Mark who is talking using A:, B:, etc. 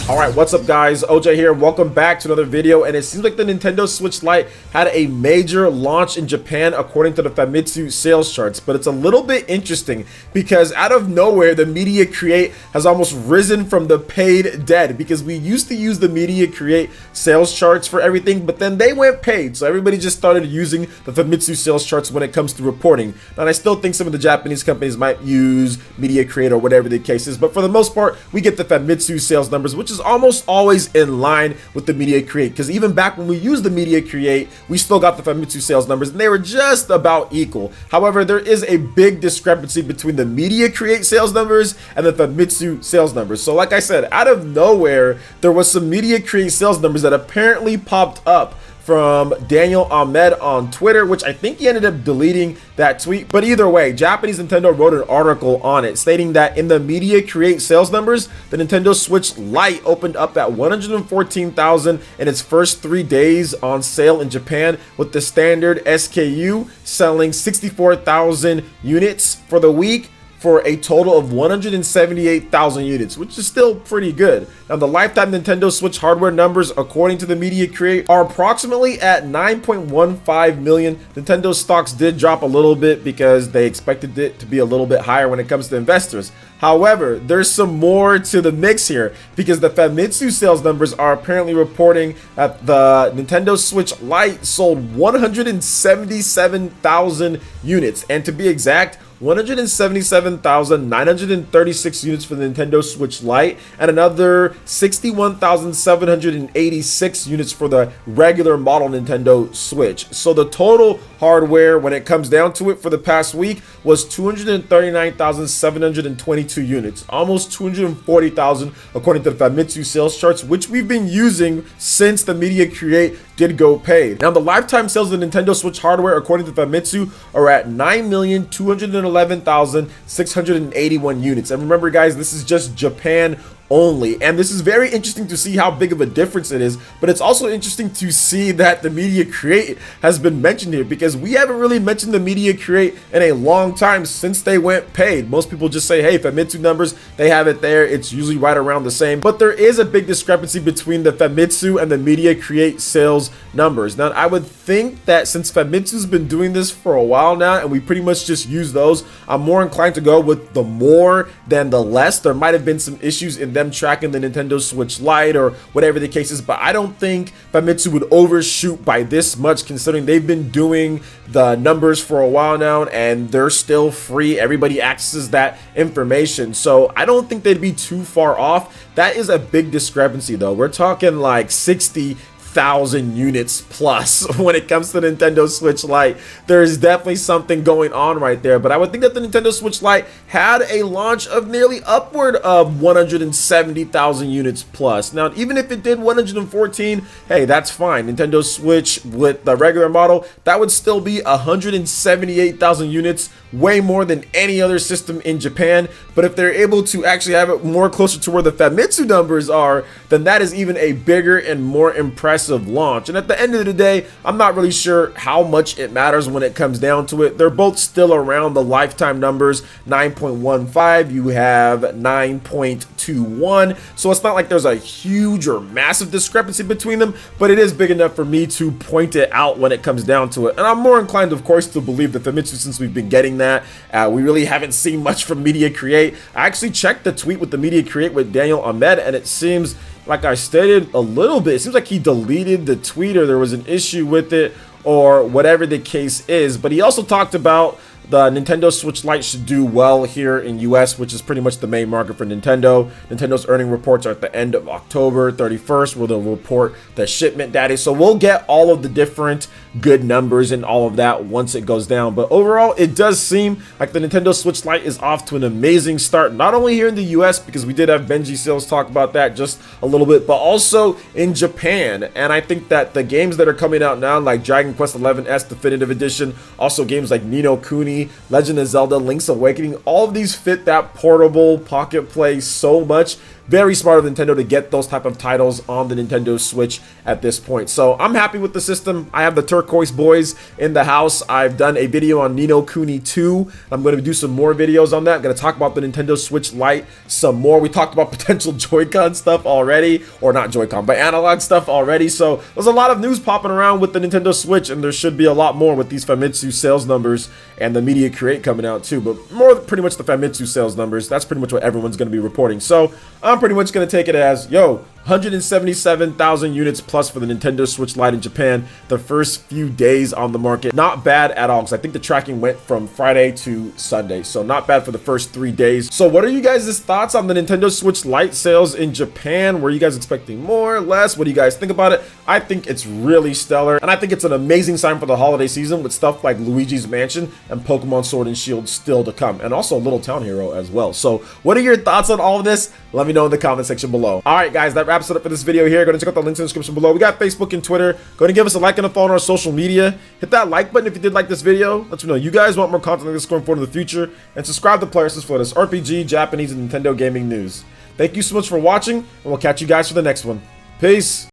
A: Alright, what's up guys? OJ here, welcome back to another video, and it seems like the Nintendo Switch Lite had a major launch in Japan according to the Famitsu sales charts, but it's a little bit interesting because out of nowhere the Media Create has almost risen from the paid dead, because we used to use the Media Create sales charts for everything, but then they went paid, so everybody just started using the Famitsu sales charts when it comes to reporting. And I still think some of the Japanese companies might use Media Create or whatever the case is, but for the most part we get the Famitsu sales numbers, which is almost always in line with the Media Create, because even back when we used the Media Create, we still got the Famitsu sales numbers and they were just about equal. However, there is a big discrepancy between the Media Create sales numbers and the Famitsu sales numbers. So like I said, out of nowhere there was some Media Create sales numbers that apparently popped up from Daniel Ahmed on Twitter, which I think he ended up deleting that tweet. But either way, Japanese Nintendo wrote an article on it stating that in the Media Create sales numbers, the Nintendo Switch Lite opened up at 114,000 in its first 3 days on sale in Japan, with the standard SKU selling 64,000 units for the week, for a total of 178,000 units, which is still pretty good. Now, the lifetime Nintendo Switch hardware numbers, according to the Media Create, are approximately at 9.15 million. Nintendo stocks did drop a little bit because they expected it to be a little bit higher when it comes to investors. However, there's some more to the mix here, because the Famitsu sales numbers are apparently reporting that the Nintendo Switch Lite sold 177,000 units, and to be exact, 177,936 units for the Nintendo Switch Lite, and another 61,786 units for the regular model Nintendo Switch. So the total hardware, when it comes down to it, for the past week was 239,722 units, almost 240,000 according to the Famitsu sales charts, which we've been using since the Media Create did go paid. Now, the lifetime sales of the Nintendo Switch hardware, according to Famitsu, are at 9,211,681 units. And remember guys, this is just Japan only, and this is very interesting to see how big of a difference it is, but it's also interesting to see that the Media Create has been mentioned here, because we haven't really mentioned the Media Create in a long time since they went paid. Most people just say, hey, Famitsu numbers, they have it there, it's usually right around the same, but there is a big discrepancy between the Famitsu and the Media Create sales numbers. Now, I would think that since Famitsu's been doing this for a while now and we pretty much just use those, I'm more inclined to go with the more than the less. There might have been some issues in them tracking the Nintendo Switch Lite or whatever the case is, but I don't think Famitsu would overshoot by this much, considering they've been doing the numbers for a while now and they're still free. Everybody accesses that information, so I don't think they'd be too far off. That is a big discrepancy though. We're talking like 60,000 units plus when it comes to the Nintendo Switch Lite. There's definitely something going on right there, but I would think that the Nintendo Switch Lite had a launch of nearly upward of 170,000 units plus. Now, even if it did 114, hey, that's fine. Nintendo Switch with the regular model, that would still be 178,000 units, way more than any other system in Japan. But if they're able to actually have it more closer to where the Famitsu numbers are, then that is even a bigger and more impressive launch. And at the end of the day, I'm not really sure how much it matters when it comes down to it. They're both still around the lifetime numbers, 9.15, you have 9.21, so it's not like there's a huge or massive discrepancy between them, but it is big enough for me to point it out when it comes down to it. And I'm more inclined, of course, to believe that Famitsu, since we've been getting that, we really haven't seen much from Media Create. I actually checked the tweet with the Media Create with Daniel Ahmed, and it seems like I stated a little bit, it seems like he deleted the tweet or there was an issue with it or whatever the case is. But he also talked about the Nintendo Switch Lite should do well here in US, which is pretty much the main market for Nintendo. Nintendo's earning reports are at the end of October 31st, where they'll report the shipment data. So we'll get all of the different good numbers and all of that once it goes down. But overall, it does seem like the Nintendo Switch Lite is off to an amazing start, not only here in the US, because we did have Benji Sales talk about that just a little bit, but also in Japan. And I think that the games that are coming out now, like Dragon Quest XI S Definitive Edition, also games like Ni no Kuni, Legend of Zelda, Link's Awakening, all of these fit that portable pocket play so much. Very smart of Nintendo to get those type of titles on the Nintendo Switch at this point. So I'm happy with the system. I have the Turtle turquoise boys in the house. I've done a video on Ni no Kuni 2. I'm going to do some more videos on that. I'm going to talk about the Nintendo Switch Lite some more. We talked about potential Joy-Con stuff already, or not Joy-Con, but analog stuff already. So there's a lot of news popping around with the Nintendo Switch, and there should be a lot more with these Famitsu sales numbers and the Media Create coming out too. But more pretty much the Famitsu sales numbers. That's pretty much what everyone's going to be reporting. So I'm pretty much going to take it as, yo, 177,000 units plus for the Nintendo Switch Lite in Japan the first few days on the market. Not bad at all, because I think the tracking went from Friday to Sunday, so not bad for the first 3 days. So what are you guys' thoughts on the Nintendo Switch Lite sales in Japan? Were you guys expecting more, less? What do you guys think about it? I think it's really stellar, and I think it's an amazing sign for the holiday season with stuff like Luigi's Mansion and Pokemon Sword and Shield still to come, and also Little Town Hero as well. So what are your thoughts on all of this? Let me know in the comment section below. All right, guys, that wraps it up for this video here. Go and check out the links in the description below. We got Facebook and Twitter. Go and give us a like and a follow on our social media. Hit that like button if you did like this video. Let me know you guys want more content like this going forward in the future. And subscribe to PlayerEssence for this RPG, Japanese, and Nintendo gaming news. Thank you so much for watching, and we'll catch you guys for the next one. Peace.